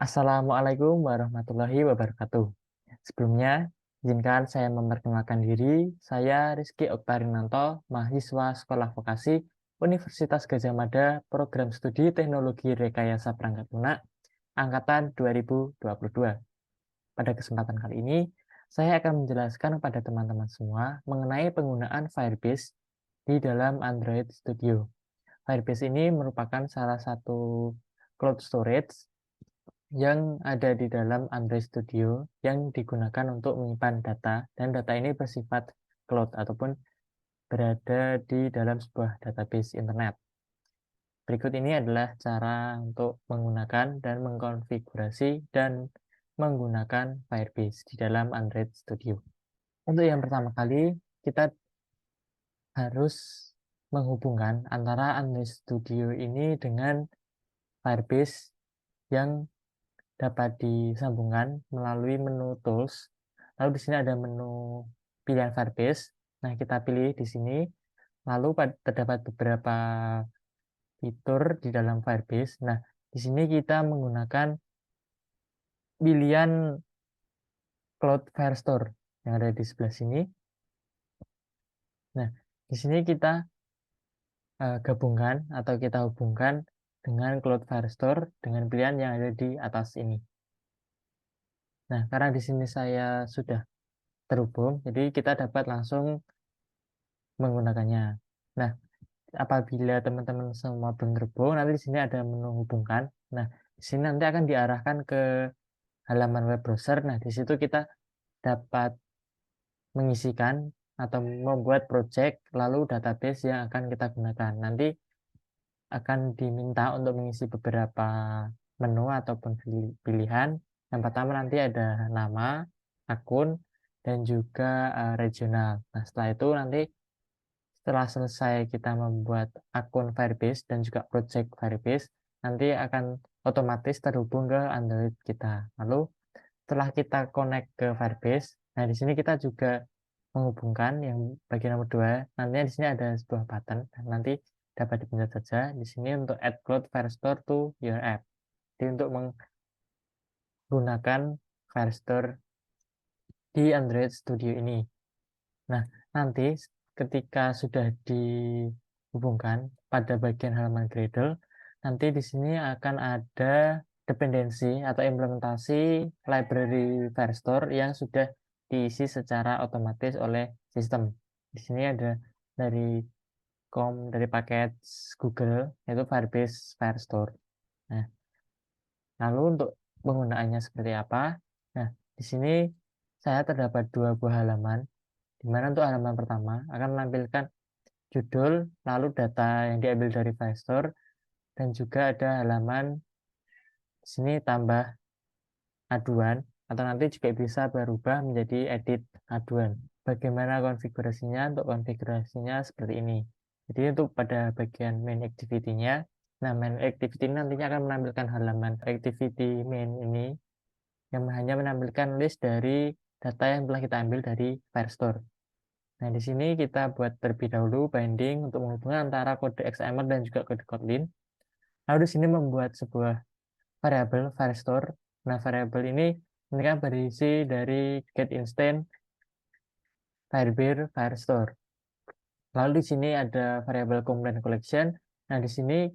Assalamualaikum warahmatullahi wabarakatuh. Sebelumnya, izinkan saya memperkenalkan diri. Saya Rizky Oktarinanto, mahasiswa Sekolah Vokasi Universitas Gadjah Mada, Program Studi Teknologi Rekayasa Perangkat Lunak, Angkatan 2022. Pada kesempatan kali ini, saya akan menjelaskan kepada teman-teman semua mengenai penggunaan Firebase di dalam Android Studio. Firebase ini merupakan salah satu cloud storage yang ada di dalam Android Studio yang digunakan untuk menyimpan data, dan data ini bersifat cloud ataupun berada di dalam sebuah database internet. Berikut ini adalah cara untuk menggunakan dan mengkonfigurasi dan menggunakan Firebase di dalam Android Studio. Untuk yang pertama kali, kita harus menghubungkan antara Android Studio ini dengan Firebase yang dapat disambungkan melalui menu Tools. Lalu di sini ada menu pilihan Firebase. Nah, kita pilih di sini. Lalu terdapat beberapa fitur di dalam Firebase. Nah, di sini kita menggunakan pilihan Cloud Firestore yang ada di sebelah sini. Nah, di sini kita gabungkan atau kita hubungkan dengan Cloud Firestore dengan pilihan yang ada di atas ini. Nah, karena di sini saya sudah terhubung, jadi kita dapat langsung menggunakannya. Nah, apabila teman-teman semua belum terhubung, nanti di sini ada menu hubungkan. Nah, di sini nanti akan diarahkan ke halaman web browser. Nah, di situ kita dapat mengisikan atau membuat project, lalu database yang akan kita gunakan. Nanti akan diminta untuk mengisi beberapa menu ataupun pilihan. Yang pertama nanti ada nama, akun, dan juga regional. Nah, setelah itu nanti setelah selesai kita membuat akun Firebase dan juga project Firebase, nanti akan otomatis terhubung ke Android kita. Lalu setelah kita connect ke Firebase, nah di sini kita juga menghubungkan yang bagian nomor 2. Nantinya di sini ada sebuah button, dan nanti dapat dipencet saja di sini untuk add Cloud Firestore to your app. Jadi untuk menggunakan Firestore di Android Studio ini. Nah, nanti ketika sudah dihubungkan pada bagian halaman Gradle, nanti di sini akan ada dependensi atau implementasi library Firestore yang sudah diisi secara otomatis oleh sistem. Di sini ada dari paket Google, yaitu Firebase Firestore. Nah, lalu untuk penggunaannya seperti apa? Nah, di sini saya terdapat dua buah halaman, di mana untuk halaman pertama akan menampilkan judul, lalu data yang diambil dari Firestore, dan juga ada halaman di sini tambah aduan, atau nanti juga bisa berubah menjadi edit aduan. Bagaimana konfigurasinya? Untuk konfigurasinya seperti ini. Jadi untuk pada bagian main activity-nya, nah main activity nantinya akan menampilkan halaman activity main ini yang hanya menampilkan list dari data yang telah kita ambil dari Firestore. Nah, di sini kita buat terlebih dahulu binding untuk menghubungkan antara kode XML dan juga kode Kotlin. Lalu di sini membuat sebuah variabel Firestore. Nah, variabel ini kan berisi dari get instant Firebase Firestore. Lalu di sini ada variabel complaint collection. Nah, di sini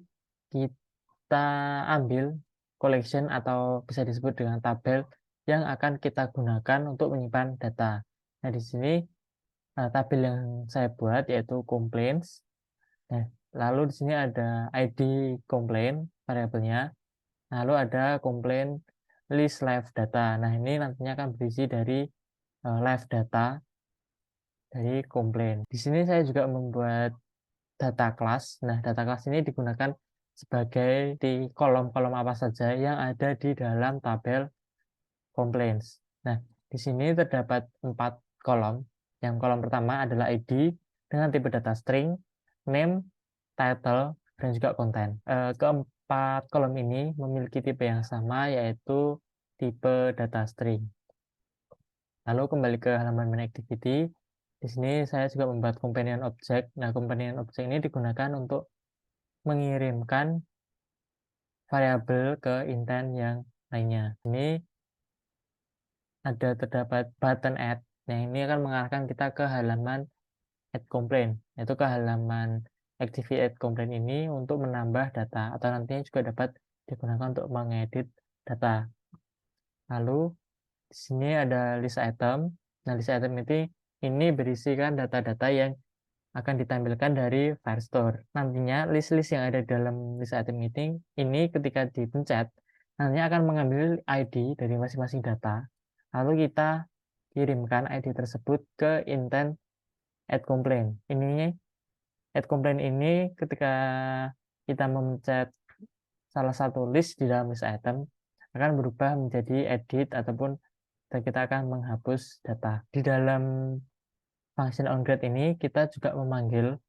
kita ambil collection atau bisa disebut dengan tabel yang akan kita gunakan untuk menyimpan data. Nah, di sini tabel yang saya buat yaitu complaints. Nah, lalu di sini ada ID complaint variabelnya. Lalu ada complaint list live data. Nah, ini nantinya akan berisi dari live data dari komplain. Di sini saya juga membuat data class. Nah, data class ini digunakan sebagai di kolom-kolom apa saja yang ada di dalam tabel complaints. Nah, di sini terdapat 4 kolom. Yang kolom pertama adalah ID dengan tipe data string, name, title, dan juga content. Keempat kolom ini memiliki tipe yang sama, yaitu tipe data string. Lalu kembali ke halaman main activity. Di sini saya juga membuat companion object. Nah, companion object ini digunakan untuk mengirimkan variabel ke intent yang lainnya. Ini terdapat button add, yang ini akan mengarahkan kita ke halaman add complaint, yaitu ke halaman activate add complaint ini untuk menambah data atau nantinya juga dapat digunakan untuk mengedit data. Lalu di sini ada list item. Nah, list item ini berisikan data-data yang akan ditampilkan dari Firestore. Nantinya list-list yang ada dalam list item ini ketika dipencet, nantinya akan mengambil ID dari masing-masing data. Lalu kita kirimkan ID tersebut ke intent add complaint. Ini add complaint ini ketika kita memencet salah satu list di dalam list item akan berubah menjadi edit ataupun kita akan menghapus data. Di dalam function onGrad ini kita juga memanggil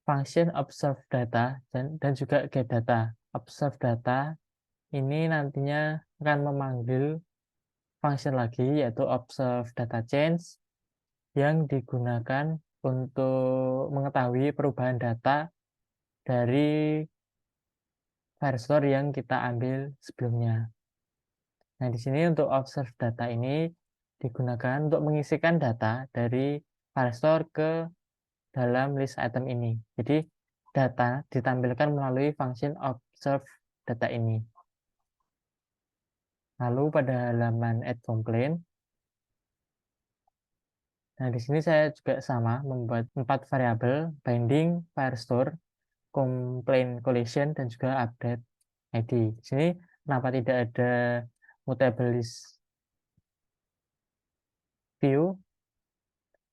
function observe data dan juga get data. Observe data ini nantinya akan memanggil function lagi yaitu observe data change yang digunakan untuk mengetahui perubahan data dari Firestore yang kita ambil sebelumnya. Nah, di sini untuk observe data ini digunakan untuk mengisikan data dari Firestore ke dalam list item ini. Jadi, data ditampilkan melalui function observe data ini. Lalu pada halaman add complaint, nah di sini saya juga sama membuat 4 variabel binding, Firestore, complaint collection, dan juga update ID. Di sini kenapa tidak ada mutable list view,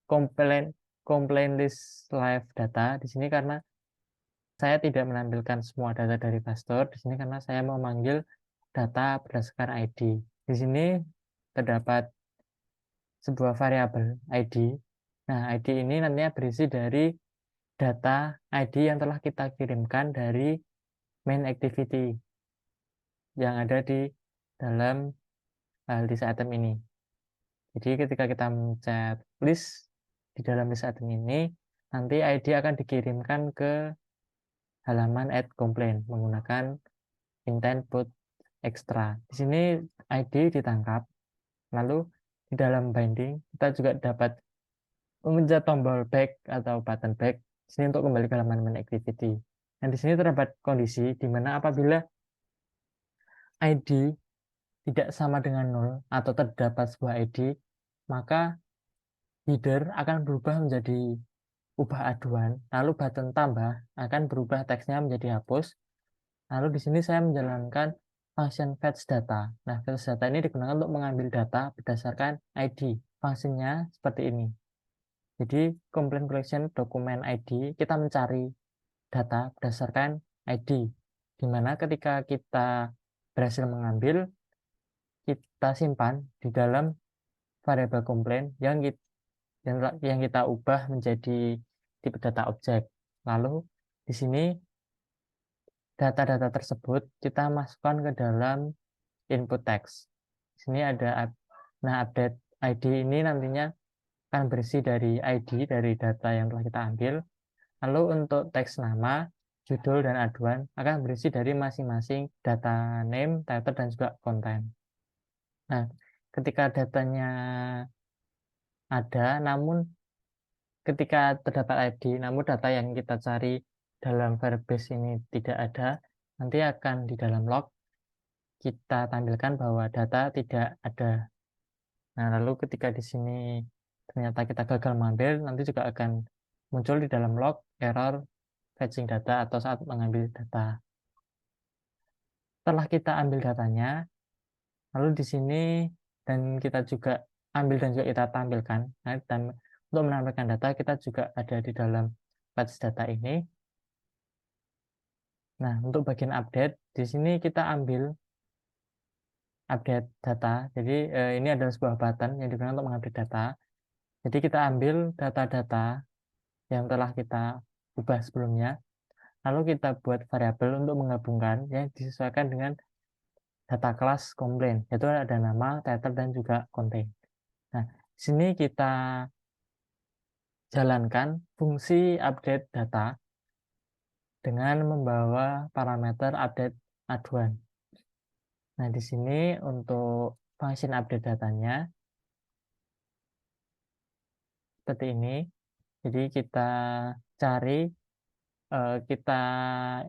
complaint list live data di sini karena saya tidak menampilkan semua data dari Firestore di sini karena saya memanggil data berdasarkan ID. Di sini terdapat sebuah variabel ID. Nah, ID ini nantinya berisi dari data ID yang telah kita kirimkan dari main activity yang ada di dalam list item ini. Jadi ketika kita mencet list di dalam list item ini, nanti ID akan dikirimkan ke halaman add complaint menggunakan intent put extra. Di sini ID ditangkap, lalu di dalam binding kita juga dapat memencet tombol back atau button back di sini untuk kembali ke halaman main activity. Dan di sini terdapat kondisi di mana apabila ID tidak sama dengan 0 atau terdapat sebuah ID, maka header akan berubah menjadi ubah aduan, lalu button tambah akan berubah teksnya menjadi hapus. Lalu di sini saya menjalankan function fetch data. Nah, fetch data ini digunakan untuk mengambil data berdasarkan ID. Fungsinya seperti ini. Jadi, complaint collection dokumen ID, kita mencari data berdasarkan ID. Di mana ketika kita berhasil mengambil, kita simpan di dalam variabel complaint yang kita ubah menjadi tipe data objek. Lalu di sini data-data tersebut kita masukkan ke dalam input text. Di sini ada update ID ini nantinya akan berisi dari ID dari data yang telah kita ambil. Lalu untuk teks nama, judul, dan aduan akan berisi dari masing-masing data name, title, dan juga konten. Nah, ketika datanya ada, namun ketika terdapat ID, namun data yang kita cari dalam Firebase ini tidak ada, nanti akan di dalam log kita tampilkan bahwa data tidak ada. Nah, lalu ketika di sini ternyata kita gagal mengambil, nanti juga akan muncul di dalam log error fetching data atau saat mengambil data. Setelah kita ambil datanya, lalu di sini dan kita juga ambil dan juga kita tampilkan. Nah, dan untuk menampilkan data kita juga ada di dalam fetch data ini. Nah, untuk bagian update di sini kita ambil update data. Jadi ini adalah sebuah button yang digunakan untuk mengupdate data. Jadi kita ambil data-data yang telah kita ubah sebelumnya, lalu kita buat variabel untuk menggabungkan yang disesuaikan dengan data kelas complaint, yaitu ada nama, title, dan juga konten. Nah, di sini kita jalankan fungsi update data dengan membawa parameter update aduan. Nah, di sini untuk function update datanya seperti ini. Jadi kita cari, kita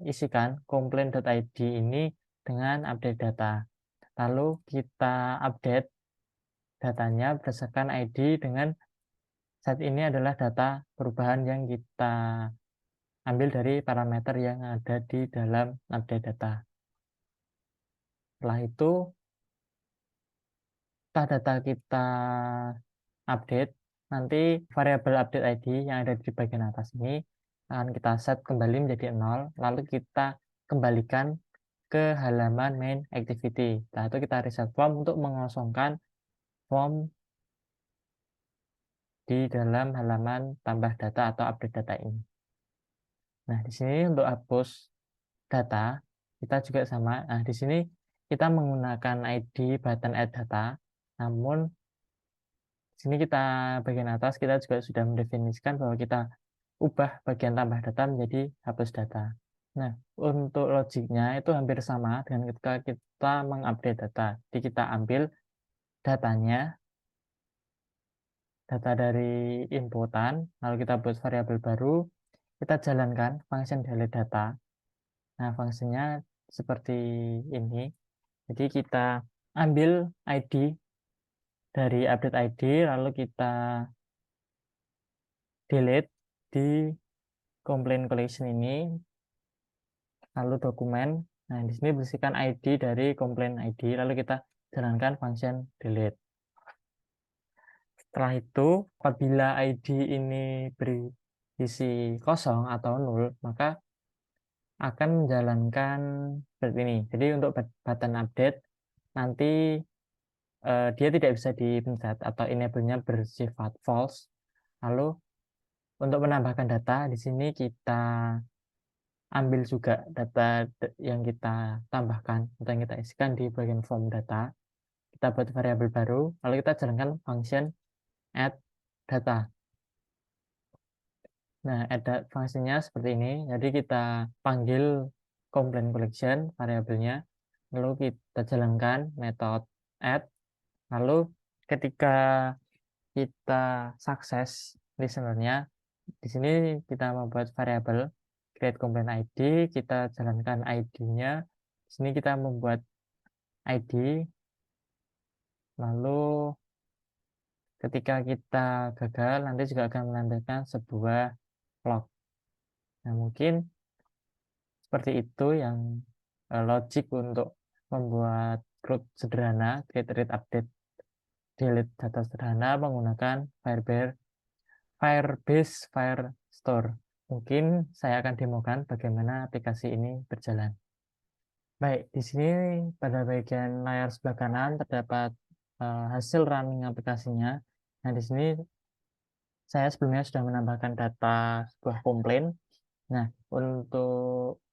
isikan komplain.id ini dengan update data. Lalu kita update datanya berdasarkan ID dengan saat ini adalah data perubahan yang kita ambil dari parameter yang ada di dalam update data. Setelah itu, setelah data kita update, nanti variabel update ID yang ada di bagian atas ini akan kita set kembali menjadi 0, lalu kita kembalikan ke halaman main activity. Setelah itu kita reset form untuk mengosongkan form di dalam halaman tambah data atau update data ini. Nah, di sini untuk hapus data, kita juga sama. Nah, di sini kita menggunakan ID button add data, namun di sini kita bagian atas kita juga sudah mendefinisikan bahwa kita ubah bagian tambah data menjadi hapus data. Nah, untuk logiknya itu hampir sama dengan ketika kita mengupdate data. Jadi kita ambil datanya, data dari inputan, lalu kita buat variabel baru, kita jalankan function delete data. Nah, fungsinya seperti ini. Jadi kita ambil ID dari update ID, lalu kita delete di complaint collection ini, lalu dokumen. Nah, di sini bersihkan ID dari complaint ID, lalu kita jalankan function delete. Setelah itu, apabila ID ini berisi kosong atau 0, maka akan menjalankan seperti ini. Jadi untuk button update, nanti dia tidak bisa dipencet atau enable-nya bersifat false. Lalu untuk menambahkan data, di sini kita ambil juga data yang kita tambahkan atau yang kita isikan di bagian form data. Kita buat variabel baru, lalu kita jalankan function add data. Nah, add fungsinya seperti ini. Jadi kita panggil complaint collection variabelnya, lalu kita jalankan method add. Lalu ketika kita sukses listenernya, di sini kita membuat variabel create complaint ID, kita jalankan ID-nya. Di sini kita membuat ID, lalu ketika kita gagal nanti juga akan menandakan sebuah log. Nah, mungkin seperti itu yang logik untuk membuat CRUD sederhana, create, read, update, delete data sederhana menggunakan Firebase Firestore. Mungkin saya akan demokan bagaimana aplikasi ini berjalan. Baik, di sini pada bagian layar sebelah kanan terdapat hasil running aplikasinya. Nah, di sini saya sebelumnya sudah menambahkan data sebuah komplain. Nah, untuk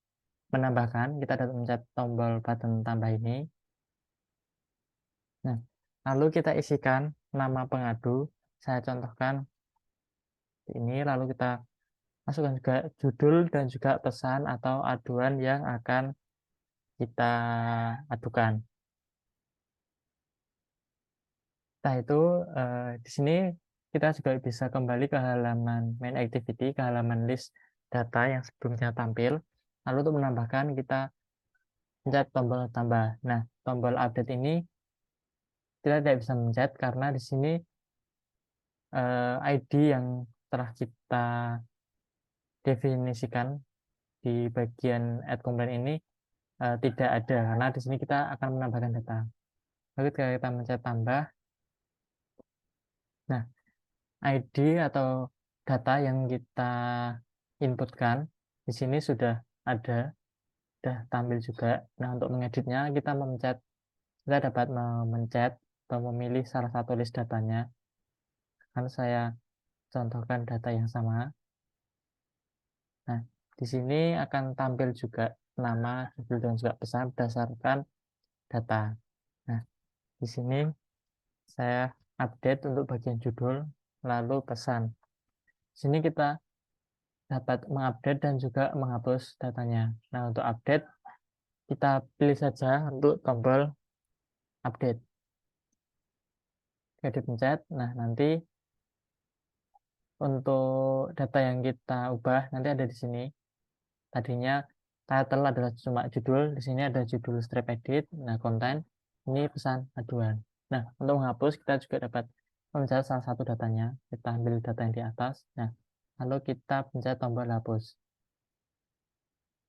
menambahkan, kita dapat mencet tombol button tambah ini. Nah, lalu kita isikan nama pengadu. Saya contohkan ini, lalu kita masukkan juga judul dan juga pesan atau aduan yang akan kita adukan. Setelah itu di sini kita juga bisa kembali ke halaman main activity, ke halaman list data yang sebelumnya tampil. Lalu untuk menambahkan kita pencet tombol tambah. Nah, tombol update ini kita tidak bisa mencet karena di sini ID yang telah kita definisikan di bagian add complaint ini tidak ada karena di sini kita akan menambahkan data. Lalu kita mencet tambah. Nah, ID atau data yang kita inputkan di sini sudah ada, sudah tampil juga. Nah, untuk mengeditnya kita dapat memencet atau memilih salah satu list datanya. Kan saya contohkan data yang sama. Nah, di sini akan tampil juga nama, judul, dan juga pesan berdasarkan data. Nah, di sini saya update untuk bagian judul, lalu pesan. Di sini kita dapat mengupdate dan juga menghapus datanya. Nah, untuk update, kita pilih saja untuk tombol update. Oke, dipencet. Nah, nanti untuk data yang kita ubah nanti ada di sini. Tadinya title adalah cuma judul, di sini ada judul strip edit. Nah, konten ini pesan aduan. Nah, untuk menghapus kita juga dapat mencet salah satu datanya. Kita ambil data yang di atas. Nah, lalu kita pencet tombol hapus.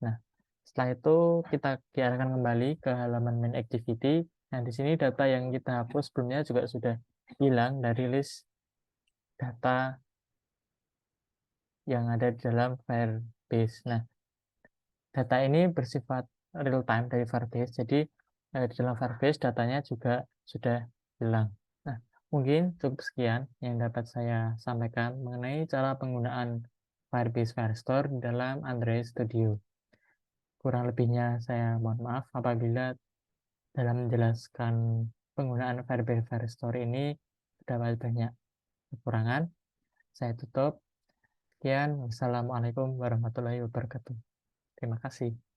Nah, setelah itu kita diarahkan kembali ke halaman main activity. Nah, di sini data yang kita hapus sebelumnya juga sudah hilang dari list data yang ada di dalam Firebase. Nah, data ini bersifat real time dari Firebase, jadi di dalam Firebase datanya juga sudah hilang. Nah, mungkin cukup sekian yang dapat saya sampaikan mengenai cara penggunaan Firebase Firestore dalam Android Studio. Kurang lebihnya saya mohon maaf apabila dalam menjelaskan penggunaan Firebase Firestore ini terdapat banyak kekurangan. Saya tutup. Sekian, wassalamualaikum warahmatullahi wabarakatuh. Terima kasih.